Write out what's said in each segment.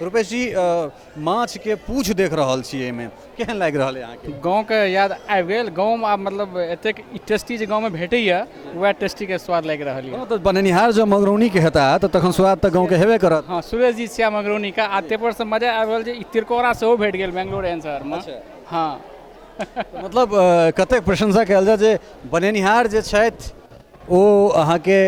रुपेश जी माछ के पूछ देख रहल छियै एहिमे केहन लागि रहल है अहाँके? गाँव के याद आबि गेल। गाँव में आब मतलब एतेक टेस्टी जे गाँव में भेटैया वएह टेस्टी के स्वाद लागि रहल है। तो बनेनिहार जब मगरौनी के हेता तऽ तखन स्वाद तऽ गाँव के हेबे करत। हाँ, सुरेश जी छिया मगरौनी का आ तेपर से मजा आबि रहल जे ई तिरकोरा सेहो भेट गेल बेंगलोर एहन शहर में। हाँ मतलब कतेक प्रशंसा कयल जाय जे बनेनिहार जे छथि ओ अहाँके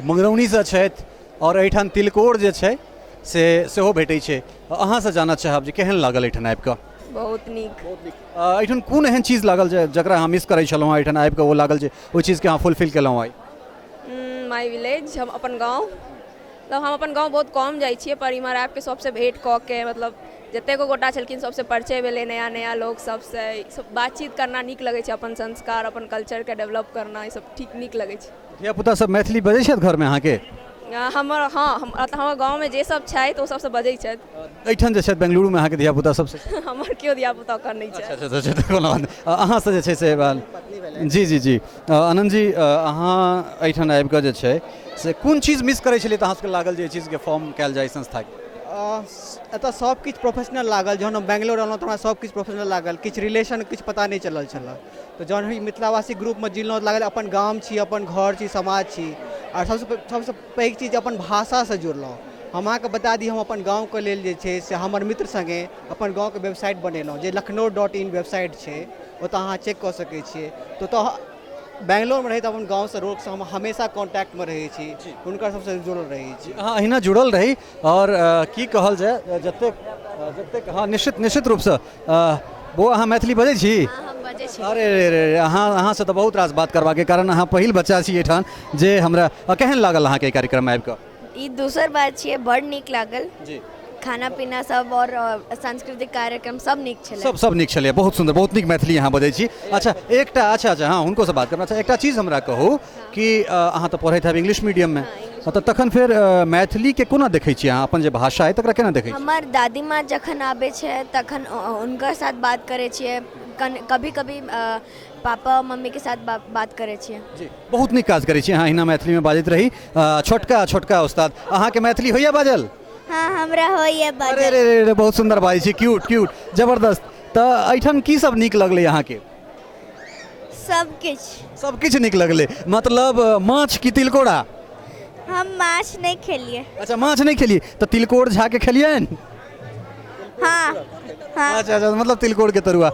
मंगरौनीसँ छथि और एहिठाम तिलकोर जे छै से सेहो भेटै छै। अहाँसँ जानऽ चाहब जे केहन लागल एहिठाम आबि कऽ? बहुत नीक। एहिठाम कोन एहन चीज लागल जे जकरा अहाँ मिस करै छलहुँ एहिठाम आबि कऽ ओ लागल जे ओहि चीजके अहाँ फुलफिल केलहुँ आइ? माय विलेज, हम अपन गाँव, मतलब हम अपन गाँव बहुत कम जाइ छियै पर इम्हर आबि के सबसँ भेंट कऽ के मतलब जतेको गोटा छलखिन सबसँ परिचय भेलै, नया नया लोग सबसँ सब बातचीत करना नीक लगै छै। अपन संस्कार अपन कल्चरके डेवलप करना ई सब ठीक नीक लगै छै। धियापुता सब मैथिली बजै छथि घरमे अहाँके? हमर हाँ हमर गाँवमे जे सब छथि ओ सबसँ बजै छथि। एहिठाम जे छथि बेंगलुरुमे अहाँके धियापुता सबसँ? हमर केओ धियापुता ओकर नहि छै। अच्छा कोनो बात नहि। अहाँसँ जे छै से जी जी जी आनन्द जी अहाँ एहिठाम आबि कऽ जे छै से कोन चीज मिस करै छलियै तऽ अहाँसभके लागल जे एहि चीजके फॉर्म कयल जाय संस्थाके? एतऽ सब किछु प्रोफेशनल लागल। जहन हम बेंगलोर एलहुँ तऽ हमरा सब किछु प्रोफेशनल लागल। किछु रिलेशन किछु पता नहि चलल छलै। तऽ जहन हम मिथिलावासी ग्रुपमे जिलहुँ तऽ लागल अपन गाम छी, अपन घर छी, समाज छी। और सबसँ पैघ चीज अपन भाषासँ जुड़लहुँ। हम अहाँके बता दी हम अपन गाँवके लेल जे छै से हमर मित्र सङ्गे अपन गाँवके वेबसाइट बनेलहुँ जे लखनऊ.in वेबसाइट छै, ओतऽ अहाँ चेक कऽ सकै छियै। तऽ बेंगलोरमे रहैत अपन गाँवसँ लोकसँ हम हमेशा कॉन्टैक्टमे रहै छी, हुनकर सबसँ जुड़ल रहै छी। अहाँ अहिना जुड़ल रही और की कहल जाय जतेक हाँ निश्चित रूपसँ वो अहाँ मैथिली बजै छी? अरे रे अहाँसँ तऽ बहुत रास बात करबाक है, कारण अहाँ पहिल बच्चा छी एहिठाम जे हमरा केहन लागल अहाँके कार्यक्रम आबि कऽ? ई दोसर बात छियै, बड़ नीक लागल जी। खाना पीना सब और सांस्कृतिक कार्यक्रम सब नीक छलै। सब नीक छलै, बहुत सुन्दर, बहुत नीक मैथिली अहाँ बजै छी। अच्छा एकटा अच्छा हाँ हुनको से बात करना अच्छा एकटा चीज हमरा कहू कि अहाँ तऽ पढ़ैत हैब इंग्लिश मीडियममे, तऽ तखन फेर मैथिलीके कोना देखै छियै अहाँ? अपन जे भाषा है तकरा केना देखै छियै? हमर दादीमाँ जखन आबै छै तखन हुनकर साथ बात करै छियै, कभी कभी पापा मम्मी के साथ बात करै छियै जी। बहुत नीक काज करै छियै अहाँ, अहिना मैथिलीमे बाजैत रही। छोटका उस्ताद अहाँके मैथिली होइए बाजल? हाँ हमरा होइए बाजल। अरे बहुत सुन्दर बाजै छी, क्यूट जबरदस्त। तऽ एहिठाम की सब नीक लगलै अहाँके? सब किछु नीक लगलै। मतलब माछ की तिलकोरा? हम माछ नहीं खेलिए। अच्छा माछ नहीं खेलिए तो तिलकोर झाके खेलिए? हाँ अच्छा मतलब तिलकोर के तरुआ।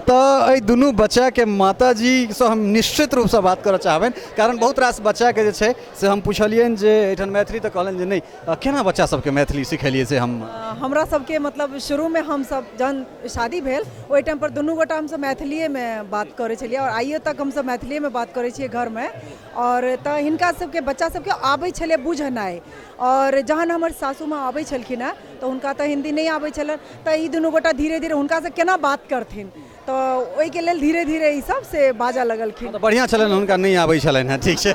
तो एहि दुनू बच्चा के माता जी से हम निश्चित रूप से बात करऽ चाहबनि, कारण बहुत रास बच्चा के जे छै से हम पुछलियनि जे एहिठाम मैथिली तऽ कहलनि जे नहि, केना बच्चा सबके मैथिली सिखेलिए से हम? हमरा सबके मतलब शुरूमे हमसब जहन शादी भेल ओहि टाइम पर दुनू गोटा हमसब मैथिलीएमे बात करै छलिए और आइयो तक हमसब मैथिलीएमे बात करै छियै घरमे। और तऽ हिनका सबके बच्चा सबके आबै छलै बुझनाइ, और जहन हमर सासू माँ आबै छलखिन हँ तऽ हुनका तऽ हिन्दी नहीं आबै छलनि, तऽ ई दुनू गोटा धीरे धीरे हुनका से केना बात करथिन, तो ओहिके लेल धीरे धीरे ई सब से बाजा लगलखिन। तो बढ़िया छलनि, हुनका नहीं आबै छलनि हैं, ठीक छै।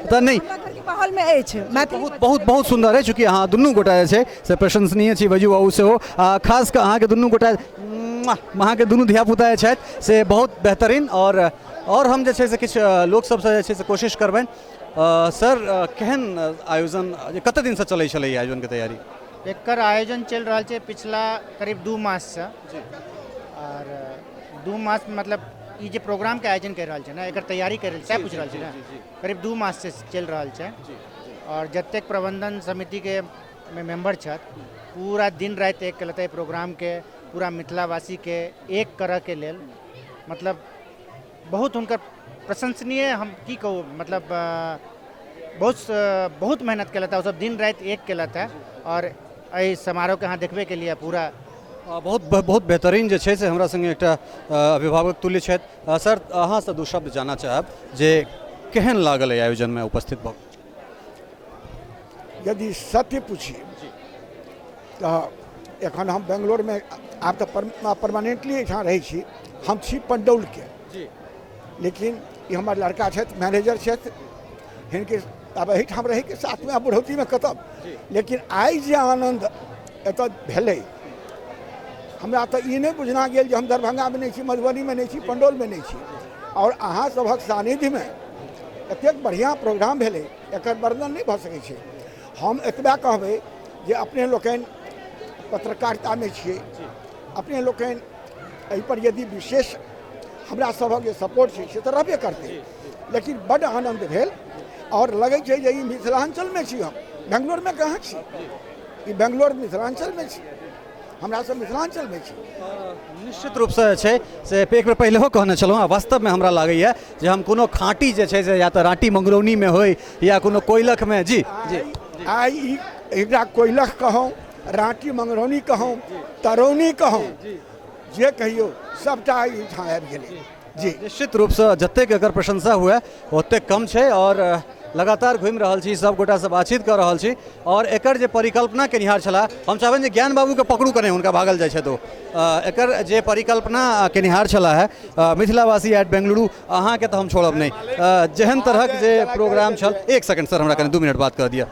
तऽ नहीं माहौल में अछि मैथिली बहुत सुन्दर है, चूँकि अहाँ दुनू गोटा जे छै से प्रशंसनीय छी बजू बाबू सेहो, खास कऽ अहाँके दुनू गोटा अहाँके दुनू धियापुता जे छथि से बहुत बेहतरीन। और हम जे छै से किछु लोक सबसँ जे छै से कोशिश करबनि। सर केहन आयोजन कते दिनसँ चलै छलै आयोजनके तैयारी? एकर आयोजन चल रहा है पिछला करीब 2 मास से, और 2 मास मतलब ये जो प्रोग्राम के आयोजन कर रहा है ना, एकर तैयारी कर रहा पूछ रहा है ना, करीब 2 मास से चल रहा है। और जतेक प्रबंधन समिति के मेंबर छत पूरा दिन रात एक कलता है प्रोग्राम के, पूरा मिथिलावासी के एक करऽ के लेल, मतलब बहुत उनकर प्रशंसनीय हम की कहूँ, मतलब बहुत मेहनत केलता है, सब दिन रात एक केलता है। और एहि समारोह के अहाँ देखबे के लिए पूरा बहुत बेहतरीन जे छै से हमरा संगे एकटा अभिभावक तुल्य छथि। सर अहाँसँ दू शब्द जानऽ चाहब जे केहन लागल एहि आयोजनमे उपस्थित भऽ? यदि सत्य पूछी तऽ एखन हम बेंगलोरमे आब तऽ परमानेंटली एहिठाम रहै छी, हम छी पंडौलके जी, लेकिन ई हमर लड़का छथि, मैनेजर छथि, हिनके अब एहिठाम रहैके साथमे बुढ़ौतीमे कतब, लेकिन आइ जे आनन्द एतऽ भेलै हमरा तऽ ई नहि बुझना गेल जे हम दरभंगामे नहि छी, मधुबनीमे नहि छी, पंडौलमे नहि छी। और अहाँ सभक सानिध्यमे एतेक बढ़िआँ प्रोग्राम भेलै, एकर वर्णन नहि भऽ सकै छै। हम एतबा कहबै जे अपने लोकनि पत्रकारिता में छियै, अपने लोकनि एहि पर यदि विशेष हमरा सभक जे सपोर्ट छै से तऽ रहबे करतै, लेकिन बड्ड आनंद भेल और लगै छै जे ई मिथिलांचल में छी, हम बेंगलोर में कहाँ छी, ई बेंगलोर मिथिलांचल में छी, हमरा सब मिथिलांचल में छी। निश्चित रूप से छै से एक बेर पहिलेहो कहने छलहुँ, वास्तव में हमरा लागैए जे हम कोनो खाँटी जे छै से या तऽ राँटी मंगरौनी में होइ या कोनो कोइलख में। जी जी, आइ ई एकरा कोइलख कहूँ, राँटी मंगरौनी कहूँ, तरौनी कहूँ, जे कहियो सबटा एहिठाम आबि गेलै। जी निश्चित रूप से जतेक एकर प्रशंसा हुए ओतेक कम छै और लगातार घूमि रहल छी, सब गोटा से बातचीत कर रहल छी और एकर जे परिकल्पना केनिहार छला, हम चाहबनि जे ज्ञान बाबू के पकड़ू कने हुनका भागल जाइ छै तो एकर जे परिकल्पना केनिहार छला है मिथिलावासी एट बेंगलुरु, अहाँ के तो हम छोड़ब नहीं, जेहन तरहक जे प्रोग्राम छल। एक सेकंड सर, हमरा कने 2 मिनट बात कर दिया।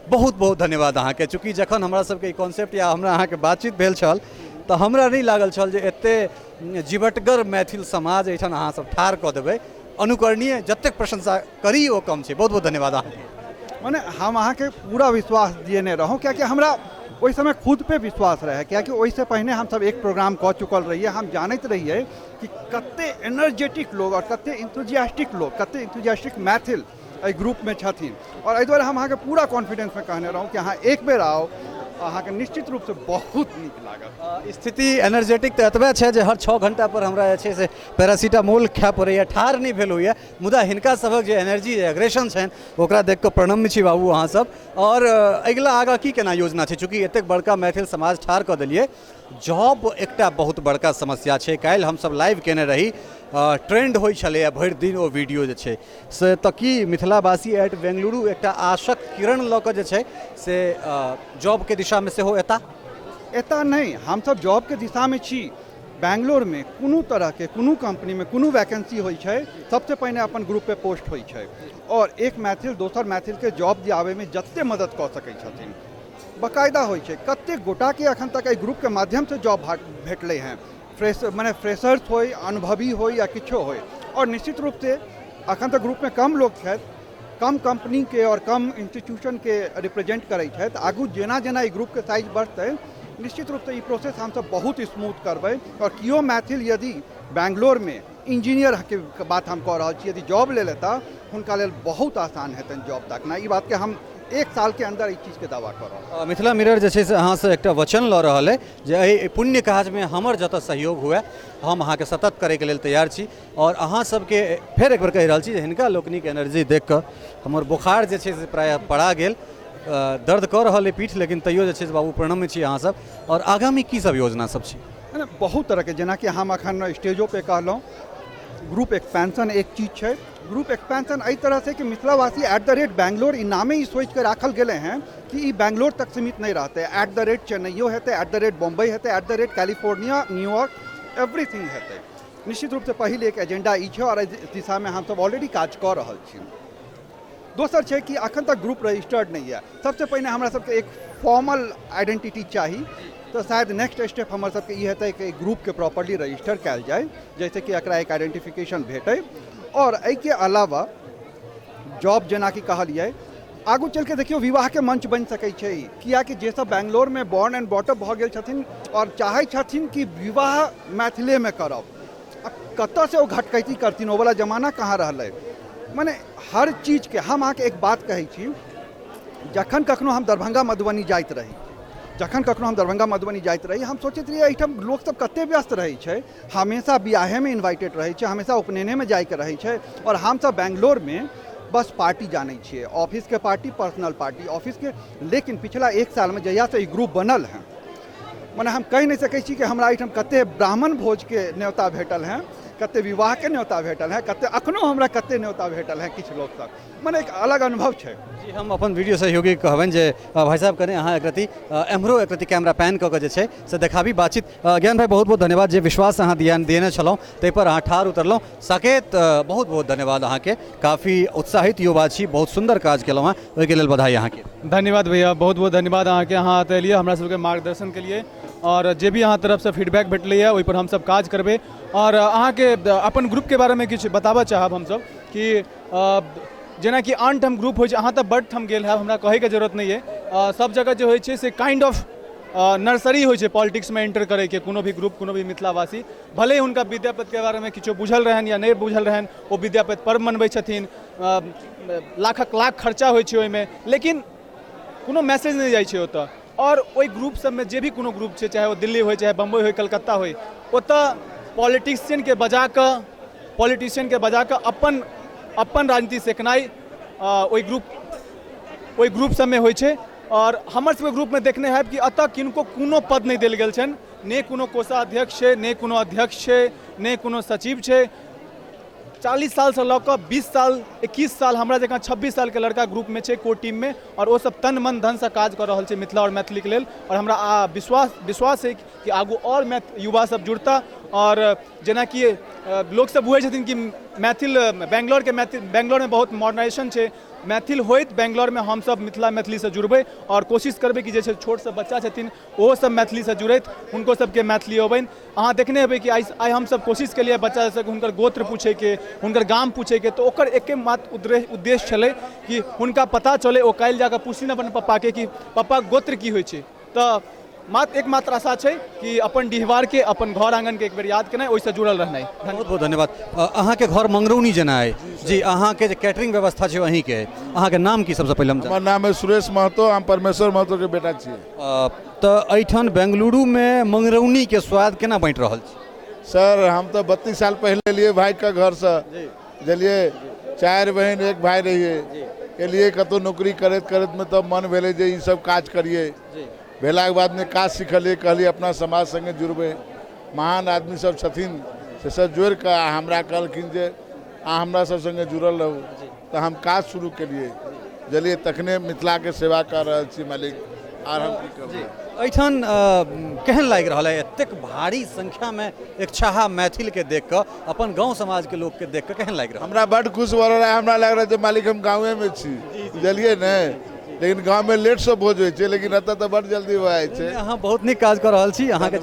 बहुत बहुत धन्यवाद अहाँ के, चूँकि जखन हमरा सबके ई कॉन्सेप्ट या हमरा अहाँ के बातचीत भेल छल तऽ हमरा नहीं लागल छल जे एते जीवटगर मैथिल समाज एहिठाम अहाँ सब ठाढ़ कऽ देबै। अनुकरणीय, जतेक प्रशंसा करी ओ कम छै। बहुत बहुत धन्यवाद अहाँ के। माने हम अहाँ के पूरा विश्वास दिए रहूँ, क्या हमरा ओहि समय खुद पे विश्वास रहे, क्या ओहिसे पहिने हम सब एक प्रोग्राम कऽ चुकल रहिए, हम जानते रहिए कि कते एनर्जेटिक लोग और कते इंथुजियास्टिक लोग, कते इंथुजियास्टिक मैथिल एहि ग्रुप में छथिन। और एहि दुआरे हम अहाँ के पूरा कॉन्फिडेंस में कहने रहूँ कि अहाँ एक बेर आओ, अहाँ के निश्चित रूप से बहुत नीक लागत। स्थिति एनर्जेटिक तो एतबे छै जे हर 6 घंटा पर हमरा जे छै से पैरासीटामोल खाय पड़ैए, ठाढ़ नहीं भेल होइए, मुदा हिनका सबक जे एनर्जी एग्रेशन छनि ओकरा देख कऽ प्रणम्य छी बाबू अहाँ सब। और अगिला आगाँ की केना योजना छै, चूँकि एतेक बड़का मैथिल समाज ठाढ़ कऽ देलिए, जॉब एकटा बहुत बड़का समस्या छै। काल्हि हमसब लाइव केने रही, ट्रेंड होइ छलैए भरि दिन ओ वीडियो जे छै से, तऽ की मिथिलावासी एट बेंगलुरु एकटा आशक किरण लऽ कऽ जे छै से जॉब के दिशा में सेहो एता नहीं, हम सब जॉब के दिशा में छी। बेंगलोर में कोनो तरह के कोनो कंपनी में कोनो वैकेंसी होइ छै, सबसे पहिने अपन ग्रुप पे पोस्ट होइ छै और एक मैथिल दोसर मैथिल के जॉब दियावे में जते मदद कऽ सकै छथिन बकायदा होइ छै। कते गोटा के अखन तक एहि ग्रुप के माध्यम से जॉब भेटले हैं, फ्रेशर्स होय, अनुभवी होय या किछो होय। और निश्चित रूप से अखन तक ग्रुप में कम लोग छथि, कम कंपनी के और कम इंस्टीट्यूशन के रिप्रेजेंट करै छथि। आगू जेना जेना ई ग्रुप के साइज बढ़तै, निश्चित रूप से ई प्रोसेस हम सब बहुत स्मूथ करबै। और कियो मैथिल यदि बेंगलोर में इंजीनियर के बात हम कह रहल छी, यदि जॉब ले लेता हुनका लेल बहुत आसान हेतनि जॉब तकना। ई बात के हम 1 साल के अंदर ई चीज के दावा कर रहल। मिथिला मिरर जे छै से अहाँ से एकटा वचन लऽ रहल है जे एहि पुण्य काज में हमर जतऽ सहयोग हुए हम अहाँ के सतत करे के लेल तैयार छी। और अहाँ सबके फेर एक बेर कहि रहल छी जे हिनका लोकनिक एनर्जी देख कऽ हमर बोखार जे छै से प्राय पड़ा गेल, दर्द कऽ रहल है पीठ, लेकिन तैयो जे छै से बाबू प्रणम्य छी अहाँ सब। और आगामी की सब योजना सब छी? बहुत तरह के, जेना कि हम अखन स्टेजो पे कहलहुँ, ग्रुप एक्सपेंशन एक चीज है। ग्रुप एक्सपेंशन एहि तरह से कि मिथिलावासी @ बेंगलोर ई नामे ही सोच कर राखल गेले हैं कि ई बेंगलोर तक सीमित नहीं रहते, @ चेन्नईयो हेतै, @ बम्बई हेतै, @ कैलिफोर्निया, न्यूयॉर्क, एवरीथिंग हेतै। निश्चित रूप से पहिल एक एजेंडा ई छै और इस दिशा में हम सब ऑलरेडी काज कऽ रहल छी। दोसर छै कि अखन तक ग्रुप रजिस्टर्ड नहीं है। सबसे पहिने हमरा सबके एक फॉर्मल आइडेंटिटी चाही, तो शायद नेक्स्ट स्टेप हमर सबके ई हेतै कि ग्रुप के प्रॉपर्ली रजिस्टर कयल जाए, जैसे कि एकरा एक आइडेंटिफिकेशन भेटै। और एहि के अलावा जॉब जेना कि कहलिए, आगू चल के देखियो विवाह के मंच बन सकै छै, कियाकि जे सब बेंगलोर में बॉर्न एंड बॉटअप भऽ गेल छथिन और चाहै छथिन कि विवाह मैथिले में करब, कतऽ से ओ घटकैती करथिन, ओ वाला जमाना कहाँ रहलै। माने हर चीज के हम अहाँके एक बात कहै छी, जखन कखनो हम दरभंगा मधुबनी जाइत रही, हम सोचैत रहिए एहिठाम लोग सब कते व्यस्त रहै छै, हमेशा बियाहे में इन्वाइटेड रहै छै, हमेशा उपनयने में जाइके रहै छै। और हम सब बेंगलोर में बस पार्टी जानै छियै, ऑफिस के पार्टी, पर्सनल पार्टी ऑफिस के। लेकिन पिछला 1 साल में जहिया से ई ग्रुप बनल हैं, माने हम कहि नहीं सकै छी कि हमरा एहिठाम कते ब्राह्मण भोज के न्योता भेटल हैं, कते विवाह के न्योता भेटल है, कते अखनो हमरा कते न्योता भेटल है किछु लोग तक। माने एक अलग अनुभव छै। जी हम अपन वीडियो सहयोगी कहबनि जे भाई साहब कने अहाँ एक रति एम्हरो एक रति कैमरा पैन कऽ के जे छै से देखाबी बातचीत। ज्ञान भाई बहुत बहुत धन्यवाद, जे विश्वास अहाँ देने छलहुँ ताहि पर अहाँ ठाढ़ उतरलहुँ। साकेत बहुत बहुत धन्यवाद अहाँ के, काफ़ी उत्साहित युवा छी, बहुत सुंदर काज केलहुँ हैं, ओहिके लेल बधाई अहाँ के। धन्यवाद भैया, बहुत बहुत धन्यवाद अहाँ के, अहाँ एतऽ एलियै हमरा सबके मार्गदर्शन के लिए। और जे भी अहाँ तरफ से फीडबैक भेटलैए ओहि पर हम सब काज करबै। और अहाँ के अपन ग्रुप के बारे में किछु बताबऽ चाहब हम सब कि जेना कि आन ठाम ग्रुप होइ छै, अहाँ तऽ बड ठाम गेल है, हमरा कहैके जरूरत नहीं है। सब जगह जो होइ छै से काइंड ऑफ नर्सरी होइ छै पॉलिटिक्स में एंटर करे के, कोनो भी ग्रुप कोनो भी मिथिलावासी, भले हुनका विद्यापति के बारे में किछो बुझल रहन या नहीं बुझल रहन, ओ विद्यापति पर्व मनबै छथिन, लाखक लाख खर्चा होइ छै ओहिमे, लेकिन कोनो मैसेज नहीं जाइ छै ओतऽ। और ओहि ग्रुप सब में जे भी कोनो ग्रुप छै, चाहे वो दिल्ली होइ, चाहे बम्बई होइ, कलकत्ता होइ, ओतऽ पॉलिटिशियन के बजा कऽ अपन राजनीति सेकनाइ ओहि ग्रुप सब में होइ छै। और हमर सबके ग्रुप में देखने हैं कि अतः किनको कोनो पद नहीं देल गेल छन, ने कोनो कोषाध्यक्ष छै, ने कोनो अध्यक्ष छै, ने कोनो सचिव छै। 40 साल से लऽ कऽ 20 साल 21 साल हमरा जकाँ 26 साल के लड़का ग्रुप में छै, को टीम में, और वो सब तन मन धन से काज कर रहल छै मिथिला और मैथिली के लेल। और हमरा विश्वास है कि आगू और युवा सब जुड़ता। और जेना कि लोग सब बुझै छथिन कि बेंगलोर में बहुत मॉडर्नाइजेशन छै, मैथिल होइत बेंगलोर में हम सब मिथिला मैथिली से जुड़बै और कोशिश करबै कि जे छोट सब बच्चा छथिन ओहो सब मैथिली से जुड़ैत, हुनको सबके मैथिली अबनि। अहाँ देखने हेबै कि आइ हम सब कोशिश केलिए बच्चा सबके हुनकर गोत्र पूछैके, हुनकर गाम पूछैके, तो ओकर एके मात्र उद्देश्य छलै कि हुनका पता चले, ओ काल्हि जाकऽ पूछथिन अपन पप्पाके कि पप्पा गोत्र की होइ छै। तऽ एकमात्र आशा छै कि अपन डिहवार के, अपन घर आंगन के एक बेर याद केनाइ, ओहिसँ जुड़ल रहनाइ। बहुत बहुत धन्यवाद। अहाँ के घर मंगरौनी जेना है जी, अहाँ के जे कैटरिंग व्यवस्था छै वहीं के, अहाँ के नाम की सबसे पहले हम हमर नाम है सुरेश महतो, हम परमेश्वर महतो के बेटा छियै। तऽ एहिठाम बेंगलुरु में मंगरौनी के स्वाद केना बाँटि रहल छी? सर हम तो 32 साल पहले लिए भाई का घर से जलिए, 4 बहन 1 भाई रहिए, एलिए कतौ नौकरी करैत में तब मन भेलै जे ई सब काज करिए। भेला के बाद में काज सिखलिए, कहलिए अपना समाज संगे जुड़बै, महान आदमी सब छथिन से सब जोड़ कऽ हमरा कहलखिन जे अहाँ हमरा सब संगे जुड़ल रहू, तऽ हम काज शुरू केलिए। जलिए तखने मिथिला के सेवा कर रहल छी मालिक, आर हम की करबै। एहिठाम केहन लागि रहल है एतेक भारी संख्या में एक छाहा मैथिल के देख कऽ, अपन गांव समाज के लोग के देख कऽ केहन लागि रहल? हमरा बड खुश भऽ रहल है, हमरा लागि रहल है मालिक हम गाँवे में छी, बुझलिए ने, लेकिन गाँव में लेट से भोज होइ छै, लेकिन एतऽ तऽ बड जल्दी भऽ जाइ छै। अहाँ बहुत नीक काज कऽ रहल छी, अहाँ के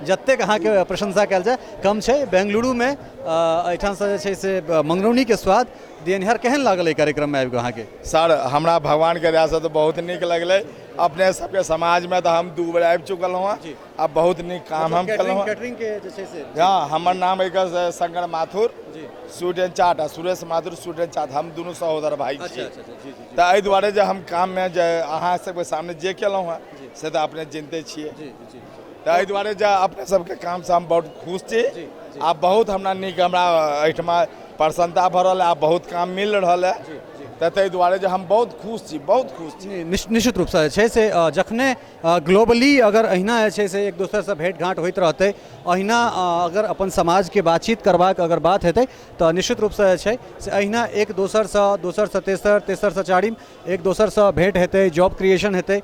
जतेक अहाँ के प्रशंसा कयल जाय कम छै। बेंगलुरु में एहिठाम से जे छै से मंगरौनी के स्वाद देनिहार केहन लागल एहि कार्यक्रम में आबि कऽ अहाँ के? सर हमरा भगवान के दया से तो बहुत नीक लगलै, अपने सबके समाज में तो हम 2 बेर आबि चुकल हूँ, अब बहुत नीक काम हम केलहुँ। कैटरिंग के जे छै से हाँ, हमर नाम है Shankar Mathur, sweet and chaat, Suresh Mathur sweet and chaat, हम दुनू सहोदर भाई छी। तऽ एहि दुआरे जे हम काम में जे अहाँ सबके सामने जे केलहुँ हँ से तऽ अपने जानते छियै, तऽ एहि दुआरे जे अपने सबके काम से हम बहुत खुश छी। आ बहुत हमरा नीक, हमरा एहिठमा प्रसन्नता भऽ रहल है, आ बहुत काम मिल रहल है, ताहि दुआरे जे हम बहुत खुश छी, बहुत खुश छी। निश्चित रूप से छै से जखने ग्लोबली अगर अहिना जे छै से एक दोसर से भेंट घाट होइत रहतै, अहिना अगर अपन समाज के बातचीत करबाक अगर बात हेतै तऽ निश्चित रूप से छै से अहिना एक दोसर से तेसर से चारिम एक दोसर से भेंट हेतै, जॉब क्रिएशन हेतै,